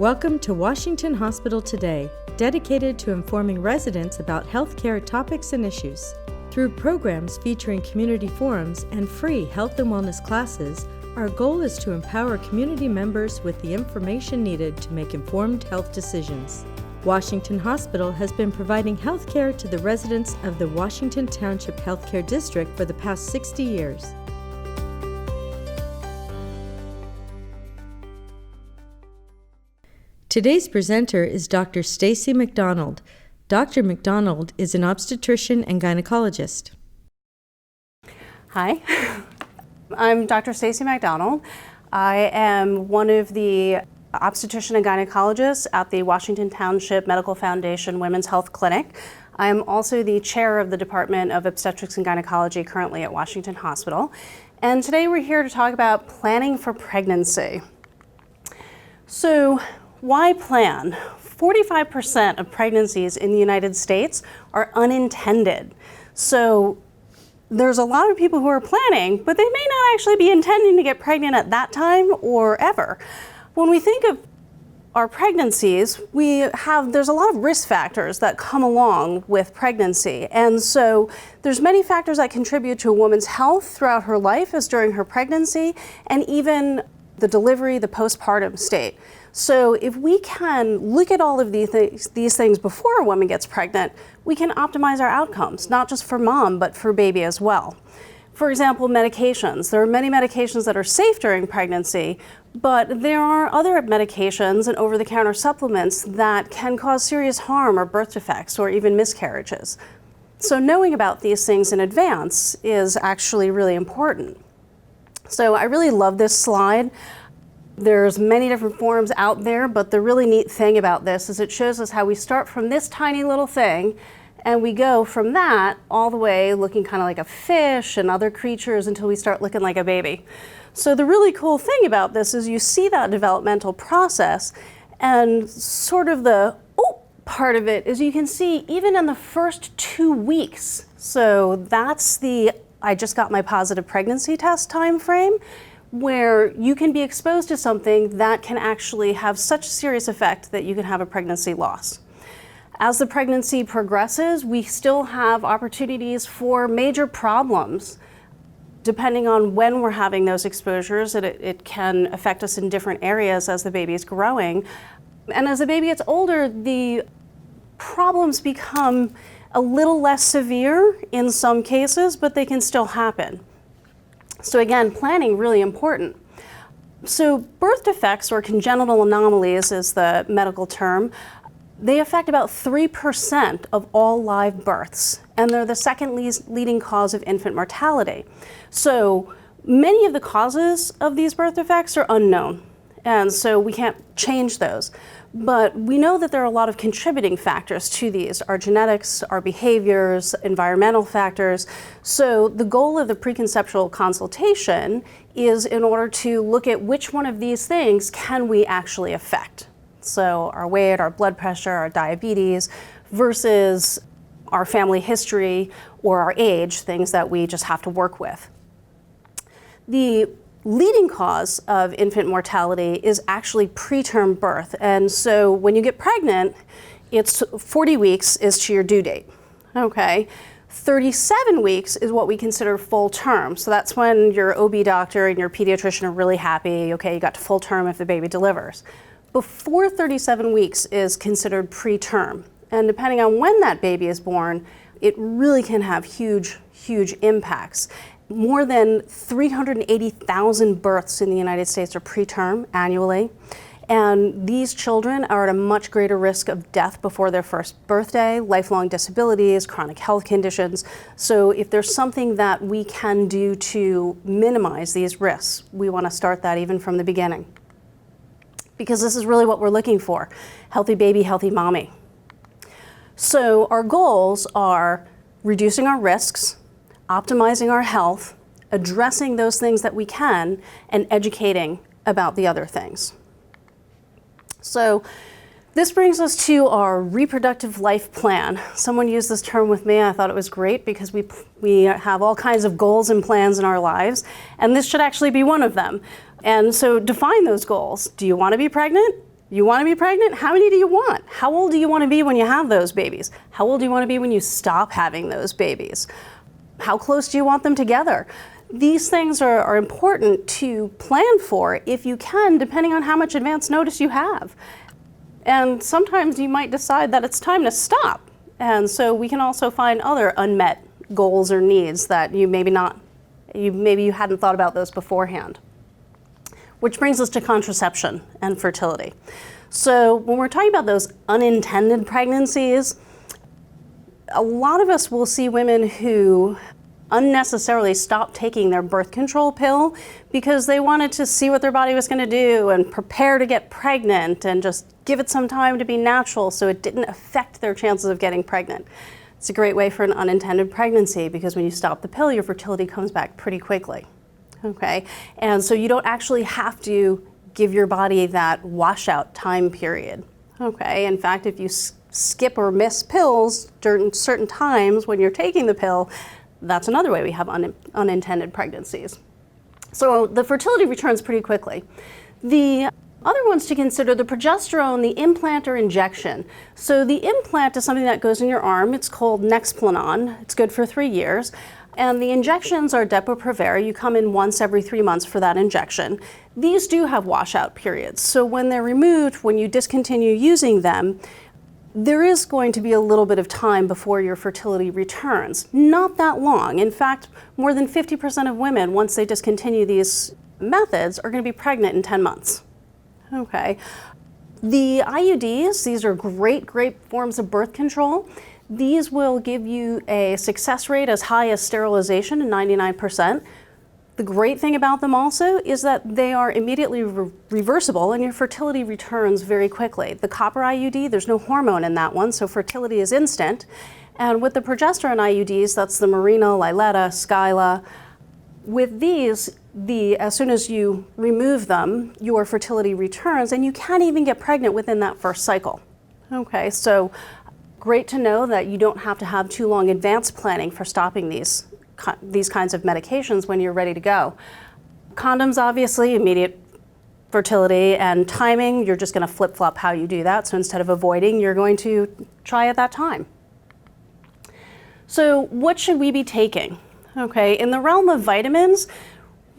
Welcome to Washington Hospital Today, dedicated to informing residents about healthcare topics and issues. Through programs featuring community forums and free health and wellness classes, our goal is to empower community members with the information needed to make informed health decisions. Washington Hospital has been providing healthcare to the residents of the Washington Township Healthcare District for the past 60 years. Today's presenter is Dr. Stacie Macdonald. Dr. Macdonald is an obstetrician and gynecologist. Hi, I'm Dr. Stacie Macdonald. I am one of the obstetrician and gynecologists at the Washington Township Medical Foundation Women's Health Clinic. I am also the chair of the Department of Obstetrics and Gynecology currently at Washington Hospital. And today we're here to talk about planning for pregnancy. So, why plan? 45% of pregnancies in the United States are unintended. So there's a lot of people who are planning, but they may not actually be intending to get pregnant at that time or ever. When we think of our pregnancies, there's a lot of risk factors that come along with pregnancy. And so there's many factors that contribute to a woman's health throughout her life as during her pregnancy, and even the delivery, the postpartum state. So if we can look at all of these things before a woman gets pregnant, we can optimize our outcomes, not just for mom, but for baby as well. For example, medications. There are many medications that are safe during pregnancy, but there are other medications and over-the-counter supplements that can cause serious harm or birth defects or even miscarriages. So knowing about these things in advance is actually really important. So I really love this slide. There's many different forms out there, but the really neat thing about this is it shows us how we start from this tiny little thing and we go from that all the way looking kind of like a fish and other creatures until we start looking like a baby. So the really cool thing about this is you see that developmental process, and sort of the part of it is you can see even in the first 2 weeks. So that's the I just got my positive pregnancy test time frame, where you can be exposed to something that can actually have such a serious effect that you can have a pregnancy loss. As the pregnancy progresses, we still have opportunities for major problems. Depending on when we're having those exposures, it can affect us in different areas as the baby is growing. And as the baby gets older, the problems become a little less severe in some cases, but they can still happen. So again, planning really important. So birth defects, or congenital anomalies is the medical term, they affect about 3% of all live births, and they're the second leading cause of infant mortality. So many of the causes of these birth defects are unknown, and so we can't change those. But we know that there are a lot of contributing factors to these, our genetics, our behaviors, environmental factors. So the goal of the preconceptual consultation is in order to look at which one of these things can we actually affect. So our weight, our blood pressure, our diabetes, versus our family history or our age, things that we just have to work with. The leading cause of infant mortality is actually preterm birth. And so when you get pregnant, it's 40 weeks is to your due date, okay? 37 weeks is what we consider full term. So that's when your OB doctor and your pediatrician are really happy, okay, you got to full term if the baby delivers. Before 37 weeks is considered preterm. And depending on when that baby is born, it really can have huge, huge impacts. More than 380,000 births in the United States are preterm annually, and these children are at a much greater risk of death before their first birthday, lifelong disabilities, chronic health conditions. So if there's something that we can do to minimize these risks, we want to start that even from the beginning. Because this is really what we're looking for, healthy baby, healthy mommy. So our goals are reducing our risks, optimizing our health, addressing those things that we can, and educating about the other things. So this brings us to our reproductive life plan. Someone used this term with me. I thought it was great because we have all kinds of goals and plans in our lives, and this should actually be one of them. And so define those goals. Do you want to be pregnant? You want to be pregnant? How many do you want? How old do you want to be when you have those babies? How old do you want to be when you stop having those babies? How close do you want them together? These things are important to plan for if you can, depending on how much advance notice you have. And sometimes you might decide that it's time to stop. And so we can also find other unmet goals or needs that maybe you hadn't thought about those beforehand. Which brings us to contraception and fertility. So when we're talking about those unintended pregnancies, a lot of us will see women who unnecessarily stopped taking their birth control pill because they wanted to see what their body was going to do and prepare to get pregnant and just give it some time to be natural so it didn't affect their chances of getting pregnant. It's a great way for an unintended pregnancy because when you stop the pill, your fertility comes back pretty quickly. Okay, and so you don't actually have to give your body that washout time period. Okay, in fact, if you skip or miss pills during certain times when you're taking the pill, that's another way we have unintended pregnancies. So the fertility returns pretty quickly. The other ones to consider, the progesterone, the implant or injection. So the implant is something that goes in your arm. It's called Nexplanon. It's good for 3 years. And the injections are Depo-Provera. You come in once every 3 months for that injection. These do have washout periods. So when they're removed, when you discontinue using them, there is going to be a little bit of time before your fertility returns. Not that long. In fact, more than 50% of women, once they discontinue these methods, are going to be pregnant in 10 months. Okay. The IUDs, these are great forms of birth control. These will give you a success rate as high as sterilization, 99%. The great thing about them also is that they are immediately reversible and your fertility returns very quickly. The copper IUD, there's no hormone in that one, so fertility is instant. And with the progesterone IUDs, that's the Mirena, Liletta, Skyla. With these, as soon as you remove them, your fertility returns and you can't even get pregnant within that first cycle. Okay, so great to know that you don't have to have too long advanced planning for stopping these kinds of medications when you're ready to go. Condoms, obviously, immediate fertility, and timing, you're just going to flip-flop how you do that. So instead of avoiding, you're going to try at that time. So what should we be taking? Okay, in the realm of vitamins,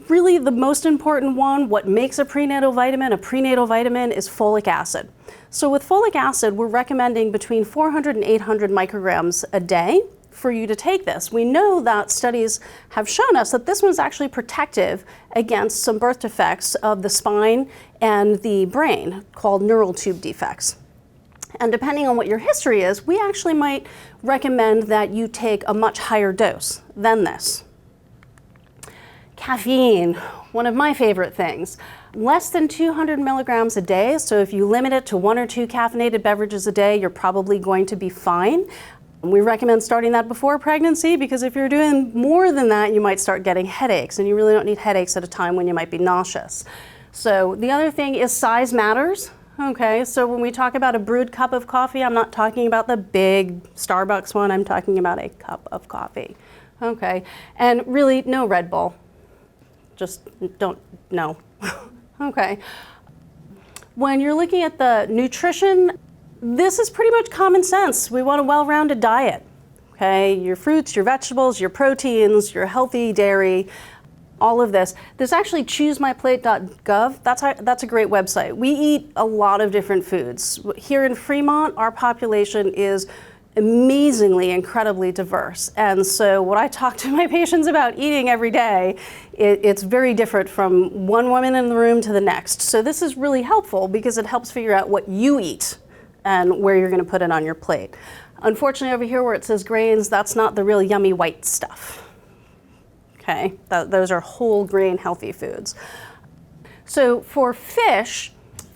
really the most important one, what makes a prenatal vitamin is folic acid. So with folic acid, we're recommending between 400 and 800 micrograms a day for you to take this. We know that studies have shown us that this one's actually protective against some birth defects of the spine and the brain called neural tube defects. And depending on what your history is, we actually might recommend that you take a much higher dose than this. Caffeine, one of my favorite things. Less than 200 milligrams a day, so if you limit it to 1 or 2 caffeinated beverages a day, you're probably going to be fine. We recommend starting that before pregnancy because if you're doing more than that, you might start getting headaches, and you really don't need headaches at a time when you might be nauseous. So the other thing is size matters. Okay, so when we talk about a brewed cup of coffee, I'm not talking about the big Starbucks one, I'm talking about a cup of coffee. Okay, and really no Red Bull. Just don't, no. Okay. When you're looking at the nutrition, this is pretty much common sense. We want a well-rounded diet. Okay, your fruits, your vegetables, your proteins, your healthy dairy, all of this. There's actually choosemyplate.gov. That's a great website. We eat a lot of different foods. Here in Fremont, our population is amazingly, incredibly diverse. And so what I talk to my patients about eating every day, it's very different from one woman in the room to the next. So this is really helpful because it helps figure out what you eat and where you're going to put it on your plate. Unfortunately, over here where it says grains, that's not the real yummy white stuff. Okay, those are whole grain healthy foods. So for fish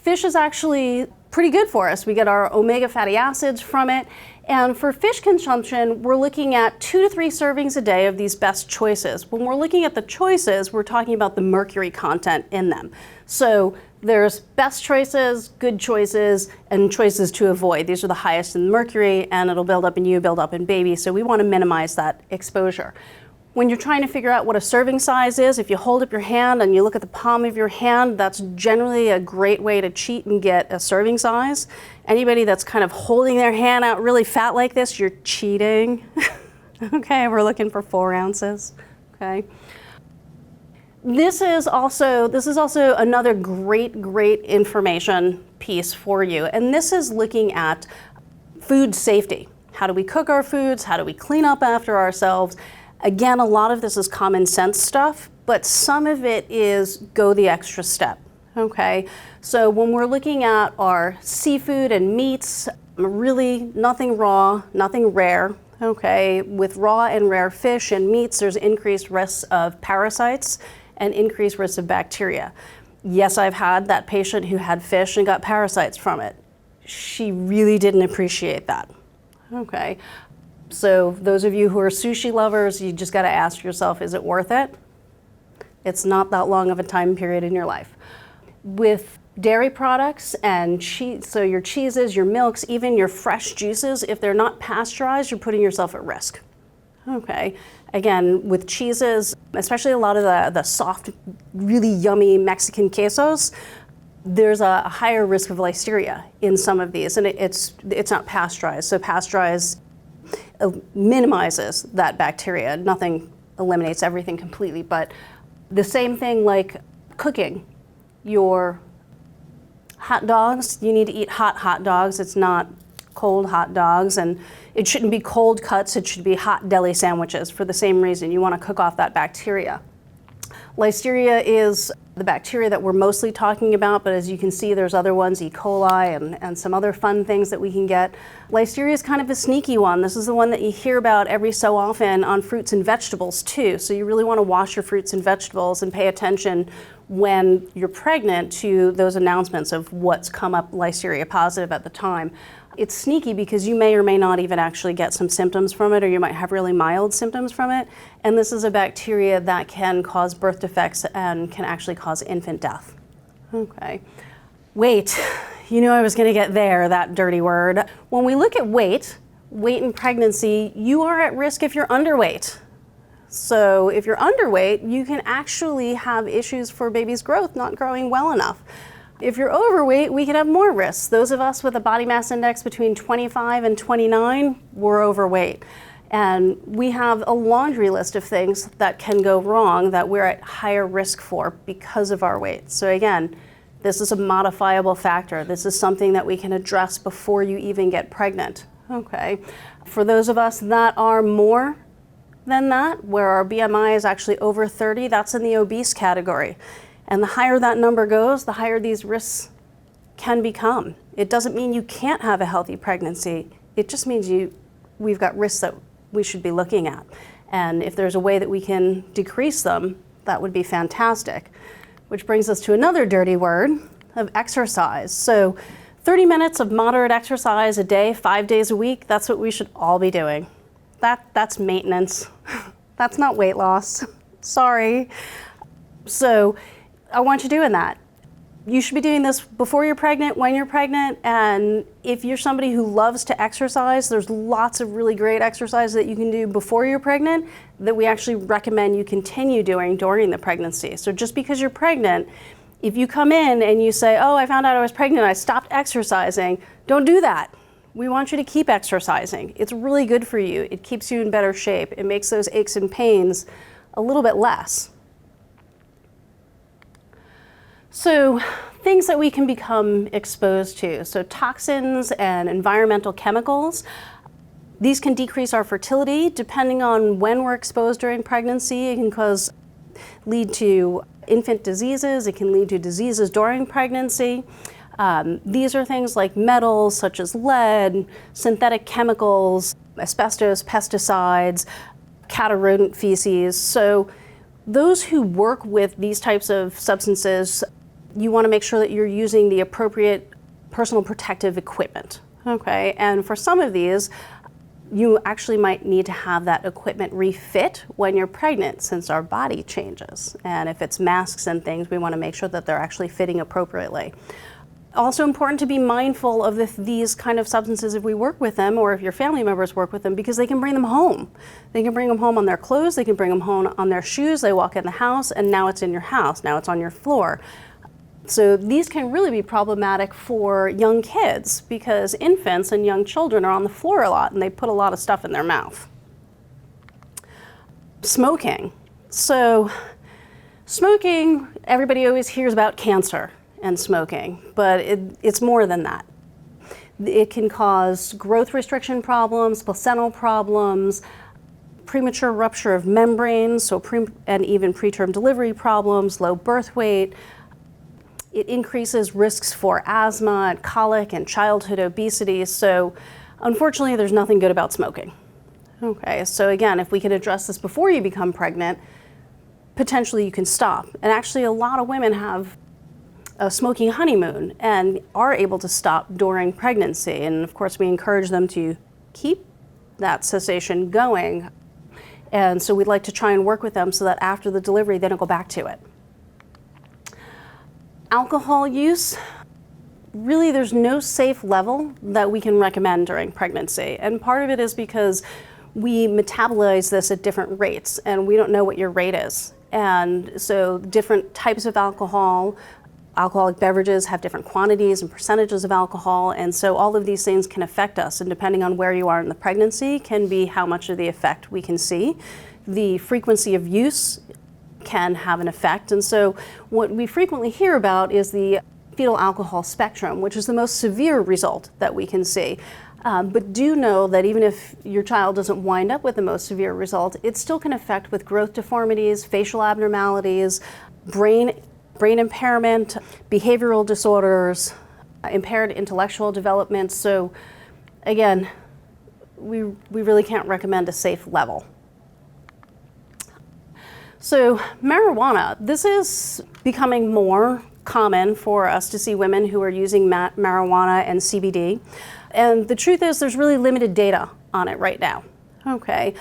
is actually pretty good for us. We get our omega fatty acids from it. And for fish consumption, we're looking at 2 to 3 servings a day of these best choices. When we're looking at the choices, we're talking about the mercury content in them. So there's best choices, good choices, and choices to avoid. These are the highest in mercury, and it'll build up in you, build up in baby. So we want to minimize that exposure. When you're trying to figure out what a serving size is, if you hold up your hand and you look at the palm of your hand, that's generally a great way to cheat and get a serving size. Anybody that's kind of holding their hand out really fat like this, you're cheating. Okay, we're looking for 4 ounces. Okay. This is also another great information piece for you. And this is looking at food safety. How do we cook our foods? How do we clean up after ourselves? Again, a lot of this is common sense stuff, but some of it is go the extra step. Okay, so when we're looking at our seafood and meats, really nothing raw, nothing rare. Okay, with raw and rare fish and meats, there's increased risks of parasites and increased risks of bacteria. Yes, I've had that patient who had fish and got parasites from it. She really didn't appreciate that. Okay, so those of you who are sushi lovers, you just got to ask yourself, is it worth it? It's not that long of a time period in your life. With dairy products and cheese, so your cheeses, your milks, even your fresh juices, if they're not pasteurized, you're putting yourself at risk. Okay, again, with cheeses, especially a lot of the soft, really yummy Mexican quesos, there's a higher risk of listeria in some of these, and it's not pasteurized. So pasteurized minimizes that bacteria. Nothing eliminates everything completely, but the same thing like cooking. Your hot dogs, you need to eat hot dogs. It's not cold hot dogs, and it shouldn't be cold cuts. It should be hot deli sandwiches for the same reason. You want to cook off that bacteria. Listeria is the bacteria that we're mostly talking about, but as you can see, there's other ones, E. coli and some other fun things that we can get. Listeria is kind of a sneaky one. This is the one that you hear about every so often on fruits and vegetables too. So you really want to wash your fruits and vegetables and pay attention when you're pregnant to those announcements of what's come up Listeria positive at the time. It's sneaky because you may or may not even actually get some symptoms from it, or you might have really mild symptoms from it. And this is a bacteria that can cause birth defects and can actually cause infant death. Okay. Weight. You knew I was going to get there, that dirty word. When we look at weight in pregnancy, you are at risk if you're underweight. So if you're underweight, you can actually have issues for baby's growth not growing well enough. If you're overweight, we can have more risks. Those of us with a body mass index between 25 and 29, we're overweight. And we have a laundry list of things that can go wrong that we're at higher risk for because of our weight. So again, this is a modifiable factor. This is something that we can address before you even get pregnant. Okay. For those of us that are more than that, where our BMI is actually over 30, that's in the obese category. And the higher that number goes, the higher these risks can become. It doesn't mean you can't have a healthy pregnancy. It just means we've got risks that we should be looking at. And if there's a way that we can decrease them, that would be fantastic. Which brings us to another dirty word of exercise. So 30 minutes of moderate exercise a day, 5 days a week, that's what we should all be doing. That's maintenance. That's not weight loss. Sorry. So I want you doing that. You should be doing this before you're pregnant, when you're pregnant, and if you're somebody who loves to exercise, there's lots of really great exercise that you can do before you're pregnant that we actually recommend you continue doing during the pregnancy. So just because you're pregnant, if you come in and you say, oh, I found out I was pregnant, I stopped exercising, don't do that. We want you to keep exercising. It's really good for you. It keeps you in better shape. It makes those aches and pains a little bit less. So things that we can become exposed to. So toxins and environmental chemicals. These can decrease our fertility depending on when we're exposed during pregnancy. It can lead to infant diseases. It can lead to diseases during pregnancy. These are things like metals such as lead, synthetic chemicals, asbestos, pesticides, cat or rodent feces. So those who work with these types of substances, you want to make sure that you're using the appropriate personal protective equipment. Okay, and for some of these, you actually might need to have that equipment refit when you're pregnant since our body changes. And if it's masks and things, we want to make sure that they're actually fitting appropriately. Also important to be mindful of these kind of substances if we work with them or if your family members work with them, because they can bring them home. They can bring them home on their clothes, they can bring them home on their shoes, they walk in the house and now it's in your house, now it's on your floor. So these can really be problematic for young kids because infants and young children are on the floor a lot and they put a lot of stuff in their mouth. Smoking. So smoking, everybody always hears about cancer and smoking, but it's more than that. It can cause growth restriction problems, placental problems, premature rupture of membranes, and even preterm delivery problems, low birth weight. It increases risks for asthma and colic and childhood obesity. So unfortunately, there's nothing good about smoking. Okay, so again, if we can address this before you become pregnant, potentially you can stop. And actually a lot of women have a smoking honeymoon and are able to stop during pregnancy. And of course we encourage them to keep that cessation going. And so we'd like to try and work with them so that after the delivery they don't go back to it. Alcohol use, really there's no safe level that we can recommend during pregnancy. And part of it is because we metabolize this at different rates and we don't know what your rate is. And so different types of alcoholic beverages have different quantities and percentages of alcohol, and so all of these things can affect us, and depending on where you are in the pregnancy can be how much of the effect we can see. The frequency of use can have an effect, and so what we frequently hear about is the fetal alcohol spectrum, which is the most severe result that we can see. But do know that even if your child doesn't wind up with the most severe result, it still can affect with growth deformities, facial abnormalities, brain impairment, behavioral disorders, impaired intellectual development. So again, we really can't recommend a safe level. So marijuana, this is becoming more common for us to see women who are using marijuana and CBD. And the truth is there's really limited data on it right now. Okay,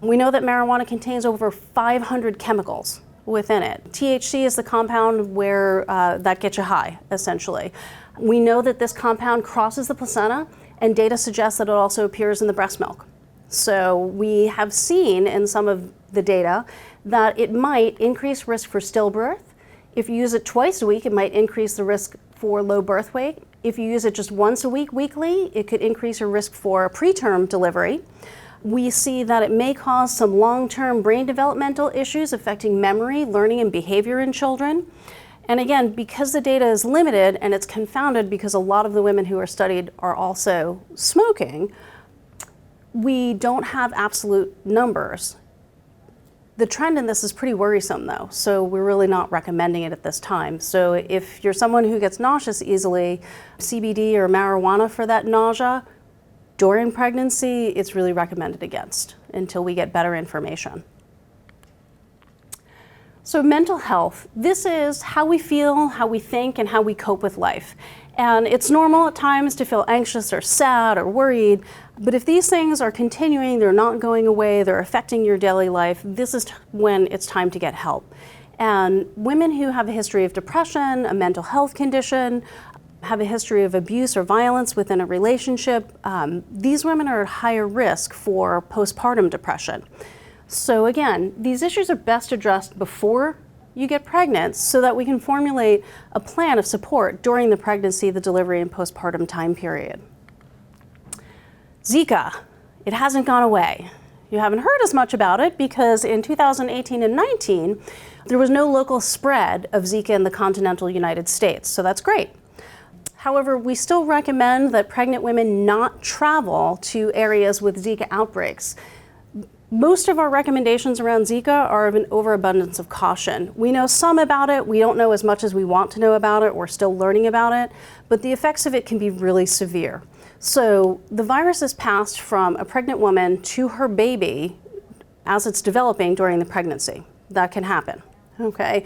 we know that marijuana contains over 500 chemicals within it. THC is the compound where that gets you high, essentially. We know that this compound crosses the placenta, and data suggests that it also appears in the breast milk. So we have seen in some of the data that it might increase risk for stillbirth. If you use it twice a week, it might increase the risk for low birth weight. If you use it just once a week, weekly, it could increase your risk for preterm delivery. We see that it may cause some long-term brain developmental issues affecting memory, learning, and behavior in children. And again, because the data is limited and it's confounded because a lot of the women who are studied are also smoking, we don't have absolute numbers. The trend in this is pretty worrisome though, so we're really not recommending it at this time. So if you're someone who gets nauseous easily, CBD or marijuana for that nausea, during pregnancy, it's really recommended against until we get better information. So mental health, this is how we feel, how we think, and how we cope with life. And it's normal at times to feel anxious or sad or worried, but if these things are continuing, they're not going away, they're affecting your daily life, this is when it's time to get help. And women who have a history of depression, a mental health condition, have a history of abuse or violence within a relationship, these women are at higher risk for postpartum depression. So again, these issues are best addressed before you get pregnant so that we can formulate a plan of support during the pregnancy, the delivery, and postpartum time period. Zika, it hasn't gone away. You haven't heard as much about it because in 2018 and 19, there was no local spread of Zika in the continental United States, so that's great. However, we still recommend that pregnant women not travel to areas with Zika outbreaks. Most of our recommendations around Zika are of an overabundance of caution. We know some about it, we don't know as much as we want to know about it, we're still learning about it, but the effects of it can be really severe. So the virus is passed from a pregnant woman to her baby as it's developing during the pregnancy. That can happen, okay?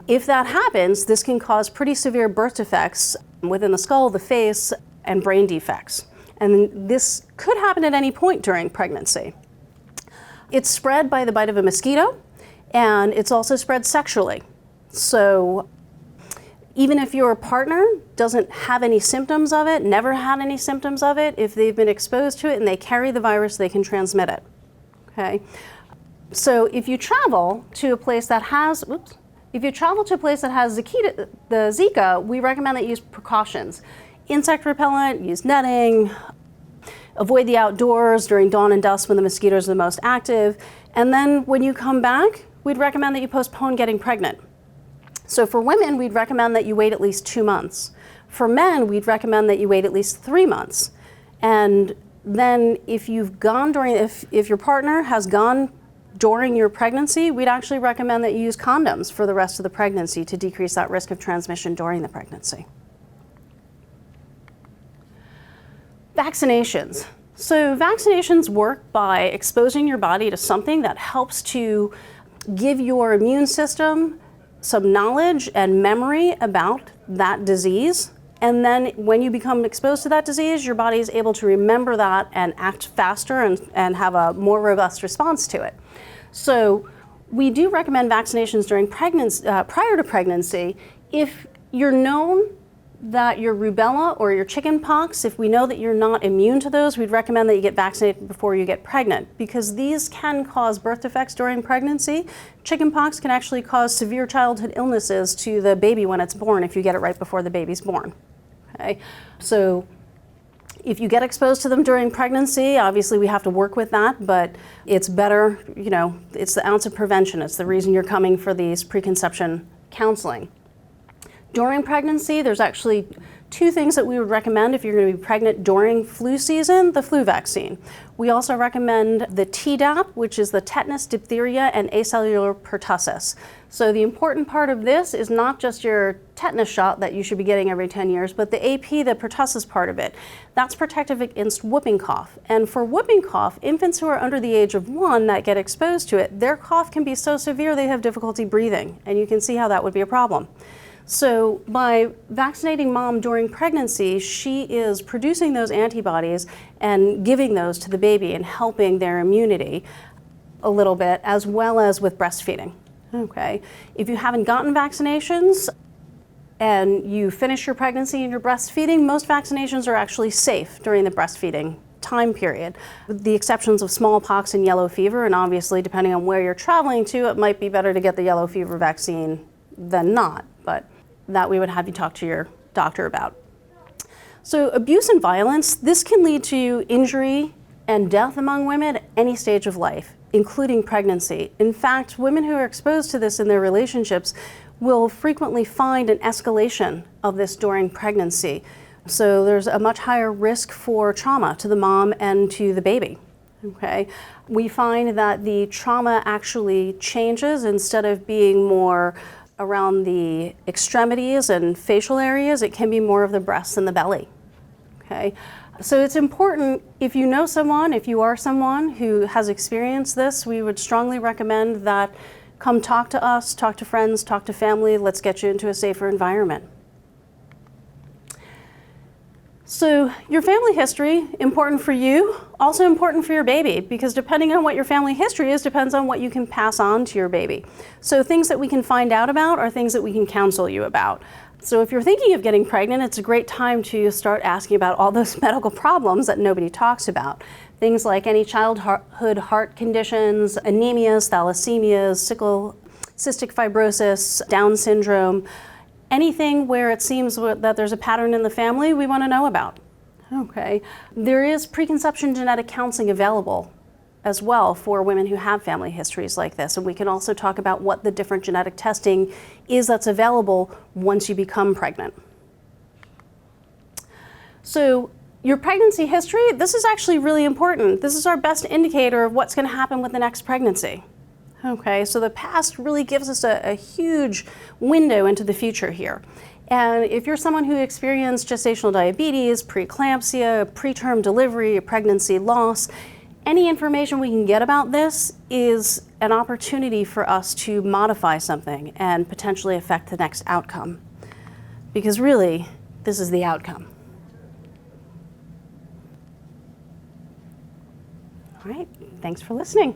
If that happens, this can cause pretty severe birth defects within the skull, the face, and brain defects. And this could happen at any point during pregnancy. It's spread by the bite of a mosquito, and it's also spread sexually. So Even if your partner doesn't have any symptoms of it, never had any symptoms of it, if they've been exposed to it and they carry the virus, they can transmit it. Okay? So if you travel to a place that has, the Zika, we recommend that you use precautions. Insect repellent, use netting, avoid the outdoors during dawn and dusk when the mosquitoes are the most active. And then when you come back, we'd recommend that you postpone getting pregnant. So for women, we'd recommend that you wait at least 2 months. For men, we'd recommend that you wait at least 3 months. And then if your partner has gone during your pregnancy, we'd actually recommend that you use condoms for the rest of the pregnancy to decrease that risk of transmission during the pregnancy. Vaccinations. So vaccinations work by exposing your body to something that helps to give your immune system some knowledge and memory about that disease. And then when you become exposed to that disease, your body is able to remember that and act faster and have a more robust response to it. So we do recommend vaccinations during pregnancy, prior to pregnancy. If you're known that your rubella or your chicken pox, if we know that you're not immune to those, we'd recommend that you get vaccinated before you get pregnant, because these can cause birth defects during pregnancy. Chicken pox can actually cause severe childhood illnesses to the baby when it's born if you get it right before the baby's born. Okay? So if you get exposed to them during pregnancy, obviously we have to work with that, but it's better, it's the ounce of prevention. It's the reason you're coming for these preconception counseling. During pregnancy, there's actually 2 things that we would recommend if you're going to be pregnant during flu season: the flu vaccine. We also recommend the Tdap, which is the tetanus, diphtheria, and acellular pertussis. So the important part of this is not just your tetanus shot that you should be getting every 10 years, but the AP, the pertussis part of it. That's protective against whooping cough. And for whooping cough, infants who are under the age of 1 that get exposed to it, their cough can be so severe they have difficulty breathing. And you can see how that would be a problem. So by vaccinating mom during pregnancy, she is producing those antibodies and giving those to the baby and helping their immunity a little bit, as well as with breastfeeding. Okay. If you haven't gotten vaccinations and you finish your pregnancy and you're breastfeeding, most vaccinations are actually safe during the breastfeeding time period, with the exceptions of smallpox and yellow fever. And obviously, depending on where you're traveling to, it might be better to get the yellow fever vaccine than not. But that we would have you talk to your doctor about. So abuse and violence, this can lead to injury and death among women at any stage of life, including pregnancy. In fact, women who are exposed to this in their relationships will frequently find an escalation of this during pregnancy. So there's a much higher risk for trauma to the mom and to the baby. Okay. We find that the trauma actually changes. Instead of being more around the extremities and facial areas, it can be more of the breasts and the belly. Okay, so it's important, if you know someone, if you are someone who has experienced this, we would strongly recommend that come talk to us, talk to friends, talk to family. Let's get you into a safer environment. So your family history, important for you, also important for your baby, because depending on what your family history is, depends on what you can pass on to your baby. So things that we can find out about are things that we can counsel you about. So if you're thinking of getting pregnant, it's a great time to start asking about all those medical problems that nobody talks about. Things like any childhood heart conditions, anemias, thalassemias, cystic fibrosis, Down syndrome. Anything where it seems that there's a pattern in the family, we want to know about. Okay. There is preconception genetic counseling available as well for women who have family histories like this. And we can also talk about what the different genetic testing is that's available once you become pregnant. So your pregnancy history, this is actually really important. This is our best indicator of what's going to happen with the next pregnancy. Okay, so the past really gives us a huge window into the future here. And if you're someone who experienced gestational diabetes, preeclampsia, preterm delivery, pregnancy loss, any information we can get about this is an opportunity for us to modify something and potentially affect the next outcome. Because really, this is the outcome. All right, thanks for listening.